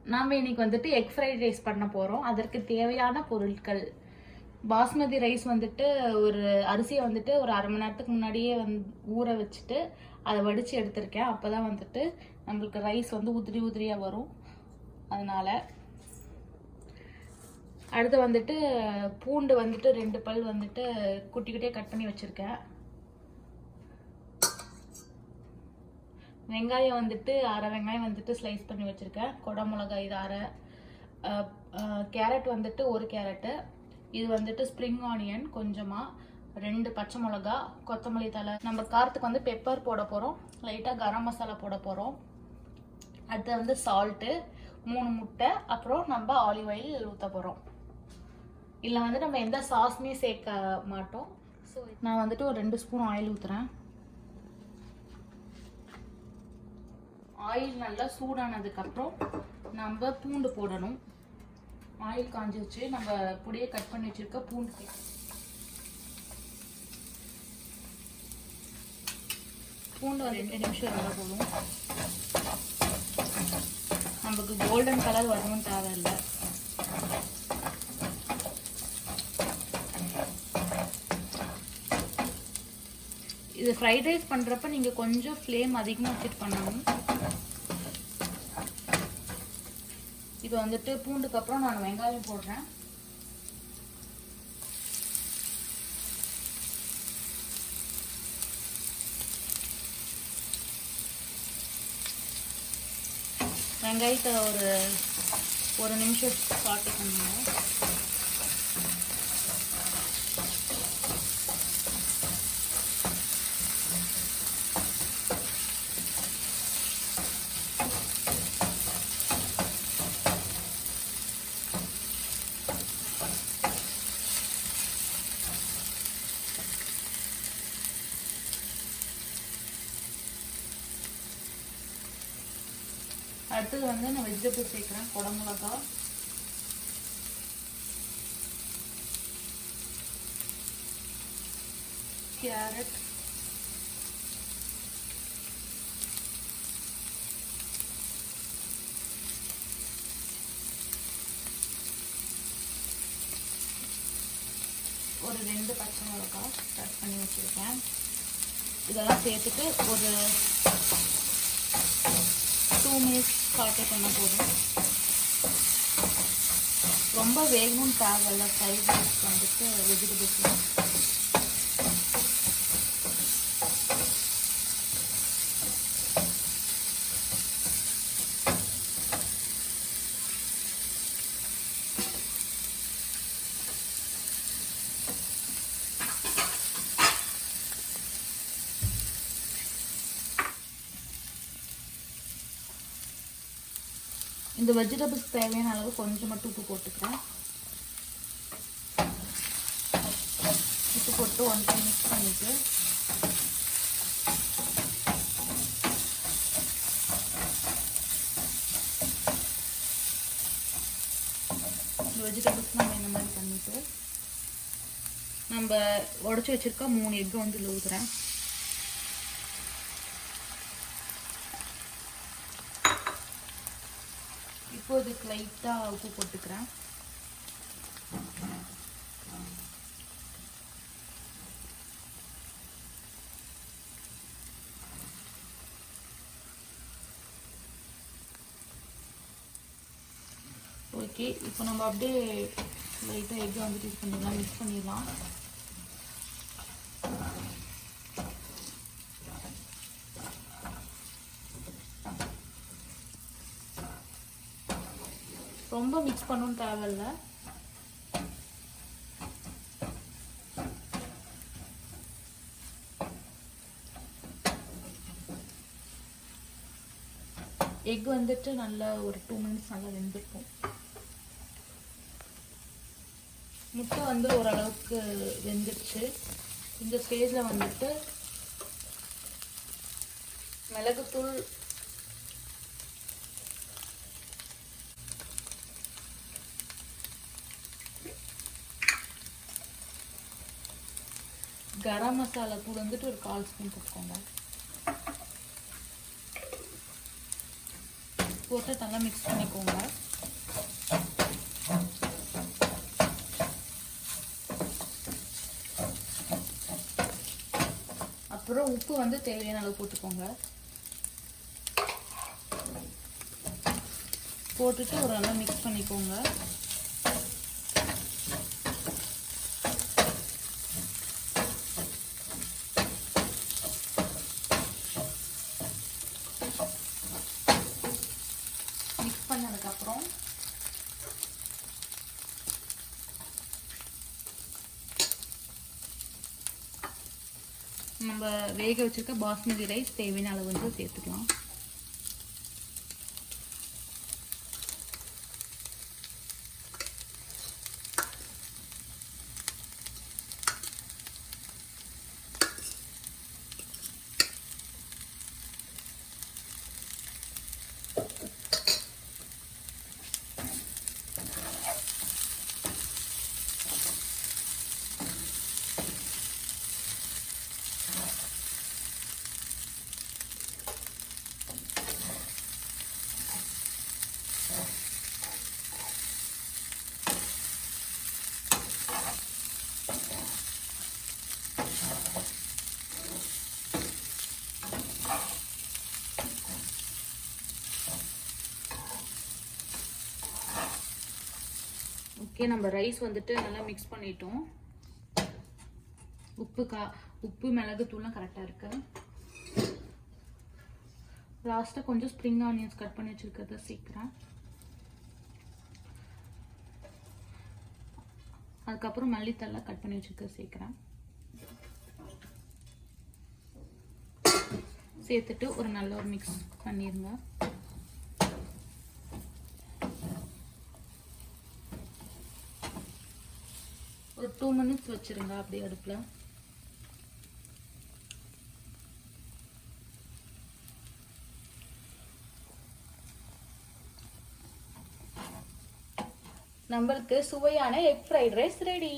நாம் இன்னைக்கு வந்துட்டு எக் ஃப்ரைட் ரைஸ் பண்ண போகிறோம். அதற்கு தேவையான பொருட்கள்: பாஸ்மதி ரைஸ் வந்துட்டு ஒரு அரிசியை வந்துட்டு ஒரு அரை மணி நேரத்துக்கு முன்னாடியே ஊற வச்சுட்டு அதை வடித்து எடுத்திருக்கேன். அப்போ தான் வந்துட்டு நம்மளுக்கு ரைஸ் வந்து உதிரி உதிரியாக வரும். அதனால் அடுத்து வந்துட்டு பூண்டு வந்துட்டு 2 பல் வந்துட்டு குட்டி குட்டியாக கட் பண்ணி வச்சுருக்கேன். வெங்காயம் வந்துட்டு அரை வெங்காயம் வந்துட்டு ஸ்லைஸ் பண்ணி வச்சுருக்கேன். கொடை மிளகாய் இது அரை. கேரட் வந்துட்டு 1 கேரட்டு. இது வந்துட்டு ஸ்ப்ரிங் ஆனியன் கொஞ்சமாக, 2 பச்சை மிளகா, கொத்தமல்லி தழை. நம்ம காரத்துக்கு வந்து பெப்பர் போட போகிறோம், லைட்டாக கரம் மசாலா போட போகிறோம். அடுத்து வந்து சால்ட்டு, 3 முட்டை, அப்புறம் நம்ம ஆலிவ் ஆயில் ஊற்ற போகிறோம். இதில் வந்து நம்ம எந்த சாஸுமே சேர்க்க மாட்டோம். ஸோ நான் வந்துட்டு ஒரு 2 ஸ்பூன் ஆயில் ஊற்றுறேன். ஆயில் நல்லா சூடானதுக்கப்புறம் நம்ம பூண்டு போடணும். ஆயில் காஞ்சி வச்சு நம்ம பொடியை கட் பண்ணி வச்சுருக்க பூண்டு ஒரு 2 நிமிஷம் இருந்தால் போதும். நமக்கு கோல்டன் கலர் வரணும் தேவையில்லை. இது ஃப்ரைட் ரைஸ் பண்ணுறப்ப நீங்கள் கொஞ்சம் ஃப்ளேம் அதிகமாக வச்சுட்டு பண்ணணும். இது வந்துட்டு பூண்டுக்கு அப்புறம் நான் வெங்காயம் போடுறேன். வெங்காயத்தை ஒரு நிமிஷம் சாட்டை பண்ணுங்க. அடுத்தது வந்து நான் வெஜிடபிள் சேர்க்குறேன். கொடை மிளகா, கேரட், ஒரு 2 பச்சை மிளகா கட் பண்ணி வச்சுருக்கேன். இதெல்லாம் சேர்த்துட்டு ஒரு 2 மினிட்ஸ் சாட்டே பண்ண போதும். ரொம்ப வேகணும் தேவையில்ல ஃப்ரைட் ரைஸ் வந்துட்டு வெஜிடபிள்ஸ். இந்த வெஜிடபிள்ஸ் தேவையான அளவு கொஞ்சம் மட்டும் உப்பு போட்டுக்கிறேன். உப்பு போட்டு 1 டைம் மிக்ஸ் பண்ணிட்டு இந்த வெஜிடபிள்ஸ் நம்ம இந்த மாதிரி பண்ணிட்டு நம்ம உடச்சி வச்சிருக்க 3 எக் வந்து இதில் ஊற்றுறேன். இப்போ இதுக்கு லைட்டாக உப்பு போட்டுக்கிறேன். ஓகே, இப்போ நம்ம அப்படியே லைட்டாக எக்கை வந்துட்டு இது பண்ணிடலாம், மிக்ஸ் பண்ணிடலாம். ரொம்ப மிக்ஸ் பண்ணணும்னு தேவையில்ல. எக் வந்துட்டு நல்லா ஒரு 2 மினிட்ஸ் நல்லா வெந்திருக்கும். முட்டை வந்து ஓரளவுக்கு வெந்துருச்சு. இந்த ஸ்டேஜில் வந்துட்டு மிளகுத்தூள், கரம் மசாலா தூள் வந்துட்டு ஒரு 1/4 ஸ்பூன் போட்டுக்கோங்க. போட்டு நல்லா மிக்ஸ் பண்ணிக்கோங்க. அப்புறம் உப்பு வந்து தேவையான அளவு போட்டுக்கோங்க. போட்டுட்டு ஒரு நல்லா மிக்ஸ் பண்ணிக்கோங்க. மிக்ஸ் பண்ணதுக்கப்புறம் நம்ம வேக வச்சிருக்க பாஸ்மதி ரைஸ் தேவையான அளவு வந்து சேர்த்துக்கலாம். ஓகே, நம்ம ரைஸ் வந்துட்டு நல்லா மிக்ஸ் பண்ணிட்டோம். உப்பு மிளகு தூள்லாம் கரெக்டாக இருக்கு. லாஸ்ட்டாக கொஞ்சம் ஸ்ப்ரிங் ஆனியன்ஸ் கட் பண்ணி வச்சிருக்கிறத சேர்க்குறேன். அதுக்கப்புறம் மல்லித்தலை கட் பண்ணி வச்சிருக்கிறத சேர்க்குறேன். சேர்த்துட்டு ஒரு நல்ல ஒரு மிக்ஸ் பண்ணிடுங்க. ஒரு 2 மினிட்ஸ் வச்சிருங்க அப்படியே அடுப்புல. நம்மளுக்கு சுவையான எக் ஃப்ரைட் ரைஸ் ரெடி.